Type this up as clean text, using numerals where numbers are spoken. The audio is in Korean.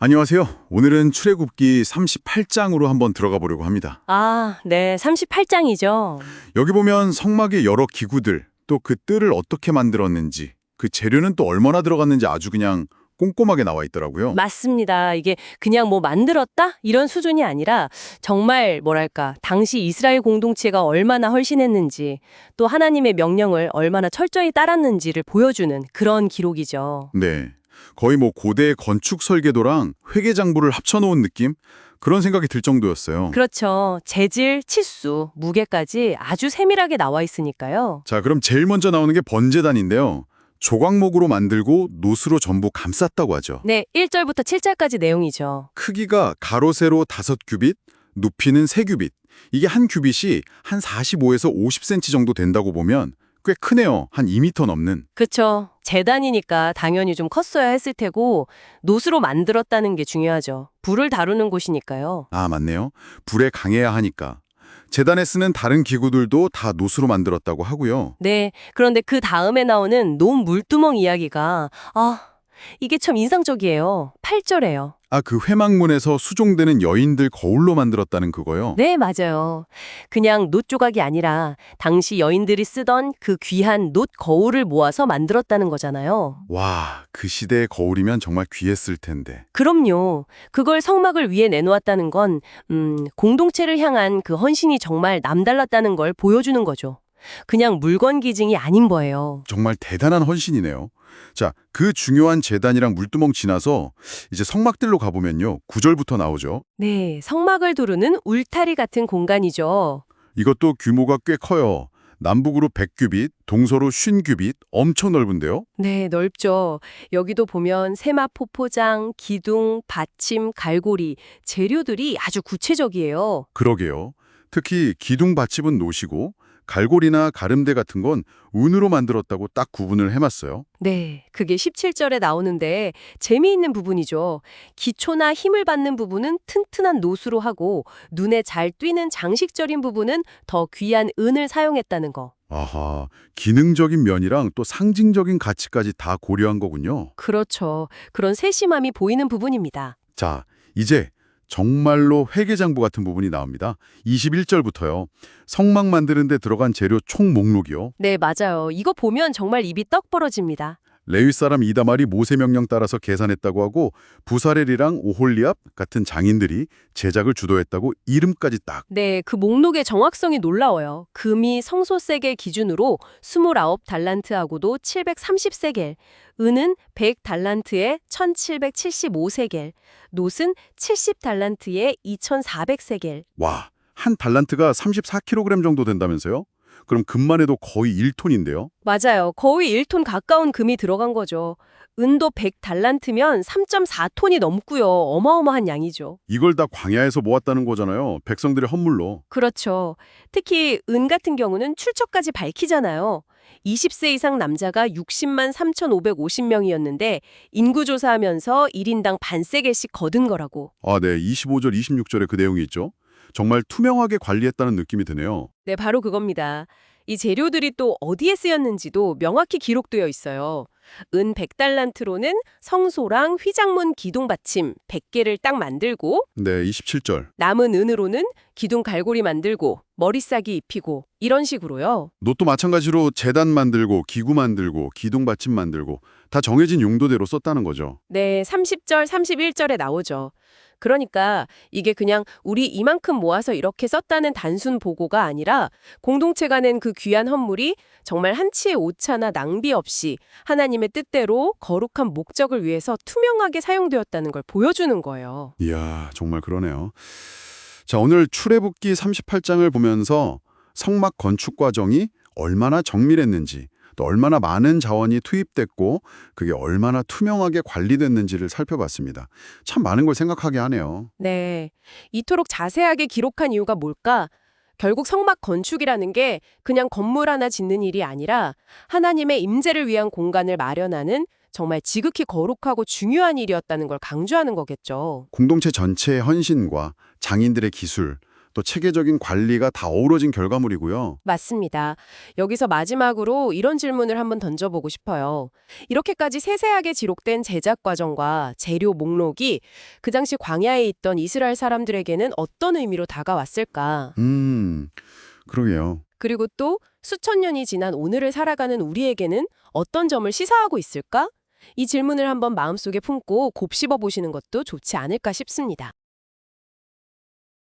안녕하세요. 오늘은 출애굽기 38장으로 한번 들어가 보려고 합니다. 아, 네, 38장이죠. 여기 보면 성막의 여러 기구들, 또 그 뜰을 어떻게 만들었는지, 그 재료는 또 얼마나 들어갔는지 아주 그냥 꼼꼼하게 나와 있더라고요. 맞습니다. 이게 그냥 뭐 만들었다? 이런 수준이 아니라 정말 뭐랄까, 당시 이스라엘 공동체가 얼마나 헌신했는지, 또 하나님의 명령을 얼마나 철저히 따랐는지를 보여주는 그런 기록이죠. 네. 거의 뭐 고대 건축 설계도랑 회계장부를 합쳐놓은 느낌? 그런 생각이 들 정도였어요. 그렇죠. 재질, 치수, 무게까지 아주 세밀하게 나와 있으니까요. 자, 그럼 제일 먼저 나오는 게 번제단인데요. 조각목으로 만들고 노스로 전부 감쌌다고 하죠. 네, 1절부터 7절까지 내용이죠. 크기가 가로 세로 5규빗, 높이는 3규빗. 이게 한 규빗이 한 45에서 50cm 정도 된다고 보면 꽤 크네요. 한 2m 넘는. 그쵸. 재단이니까 당연히 좀 컸어야 했을 테고 노스로 만들었다는 게 중요하죠. 불을 다루는 곳이니까요. 아, 맞네요. 불에 강해야 하니까. 재단에 쓰는 다른 기구들도 다 노스로 만들었다고 하고요. 네, 그런데 그 다음에 나오는 논 물두멍 이야기가 이게 참 인상적이에요. 8절에요. 아, 그 회막문에서 수종되는 여인들 거울로 만들었다는 그거요? 네, 맞아요. 그냥 놋 조각이 아니라 당시 여인들이 쓰던 그 귀한 놋 거울을 모아서 만들었다는 거잖아요. 와, 그 시대의 거울이면 정말 귀했을 텐데. 그럼요. 그걸 성막을 위해 내놓았다는 건 공동체를 향한 그 헌신이 정말 남달랐다는 걸 보여주는 거죠. 그냥 물건 기증이 아닌 거예요. 정말 대단한 헌신이네요. 자, 그 중요한 제단이랑 물두멍 지나서 이제 성막들로 가보면요. 9절부터 나오죠. 네, 성막을 두르는 울타리 같은 공간이죠. 이것도 규모가 꽤 커요. 남북으로 100규빗, 동서로 50규빗, 엄청 넓은데요. 네, 넓죠. 여기도 보면 세마포 포장, 기둥, 받침, 갈고리, 재료들이 아주 구체적이에요. 그러게요. 특히 기둥 받침은 노시고 갈고리나 가름대 같은 건 은으로 만들었다고 딱 구분을 해놨어요. 네, 그게 17절에 나오는데 재미있는 부분이죠. 기초나 힘을 받는 부분은 튼튼한 노수로 하고 눈에 잘 띄는 장식적인 부분은 더 귀한 은을 사용했다는 거. 아하, 기능적인 면이랑 또 상징적인 가치까지 다 고려한 거군요. 그렇죠. 그런 세심함이 보이는 부분입니다. 자, 이제 정말로 회계장부 같은 부분이 나옵니다. 21절부터요. 성막 만드는 데 들어간 재료 총 목록이요. 네, 맞아요. 이거 보면 정말 입이 떡 벌어집니다. 레위 사람 이다말이 모세 명령 따라서 계산했다고 하고 부사렐이랑 오홀리압 같은 장인들이 제작을 주도했다고 이름까지 딱. 네, 그 목록의 정확성이 놀라워요. 금이 성소세겔 기준으로 29달란트하고도 730세겔, 은은 100달란트에 1775세겔, 놋은 70달란트에 2400세겔. 와, 한 달란트가 34kg 정도 된다면서요? 그럼 금만 해도 거의 1톤인데요? 맞아요. 거의 1톤 가까운 금이 들어간 거죠. 은도 100달란트면 3.4톤이 넘고요. 어마어마한 양이죠. 이걸 다 광야에서 모았다는 거잖아요. 백성들의 헌물로. 그렇죠. 특히 은 같은 경우는 출처까지 밝히잖아요. 20세 이상 남자가 60만 3,550명이었는데 인구 조사하면서 1인당 반세겔씩 거둔 거라고. 아, 네. 25절, 26절에 그 내용이 있죠. 정말 투명하게 관리했다는 느낌이 드네요. 네, 바로 그겁니다. 이 재료들이 또 어디에 쓰였는지도 명확히 기록되어 있어요. 은 100달란트로는 성소랑 휘장문 기둥 받침 100개를 딱 만들고 네, 27절. 남은 은으로는 기둥 갈고리 만들고 머리 싸기 입히고 이런 식으로요. 놋도 마찬가지로 제단 만들고 기구 만들고 기둥 받침 만들고 다 정해진 용도대로 썼다는 거죠. 네, 30절, 31절에 나오죠. 그러니까 이게 그냥 우리 이만큼 모아서 이렇게 썼다는 단순 보고가 아니라 공동체가 낸 그 귀한 헌물이 정말 한치의 오차나 낭비 없이 하나님의 뜻대로 거룩한 목적을 위해서 투명하게 사용되었다는 걸 보여주는 거예요. 이야, 정말 그러네요. 자, 오늘 출애굽기 38장을 보면서 성막 건축 과정이 얼마나 정밀했는지 또 얼마나 많은 자원이 투입됐고 그게 얼마나 투명하게 관리됐는지를 살펴봤습니다. 참 많은 걸 생각하게 하네요. 네, 이토록 자세하게 기록한 이유가 뭘까? 결국 성막 건축이라는 게 그냥 건물 하나 짓는 일이 아니라 하나님의 임재를 위한 공간을 마련하는 정말 지극히 거룩하고 중요한 일이었다는 걸 강조하는 거겠죠. 공동체 전체의 헌신과 장인들의 기술 또 체계적인 관리가 다 어우러진 결과물이고요. 맞습니다. 여기서 마지막으로 이런 질문을 한번 던져보고 싶어요. 이렇게까지 세세하게 기록된 제작 과정과 재료 목록이 그 당시 광야에 있던 이스라엘 사람들에게는 어떤 의미로 다가왔을까? 그러게요. 그리고 또 수천 년이 지난 오늘을 살아가는 우리에게는 어떤 점을 시사하고 있을까? 이 질문을 한번 마음속에 품고 곱씹어 보시는 것도 좋지 않을까 싶습니다.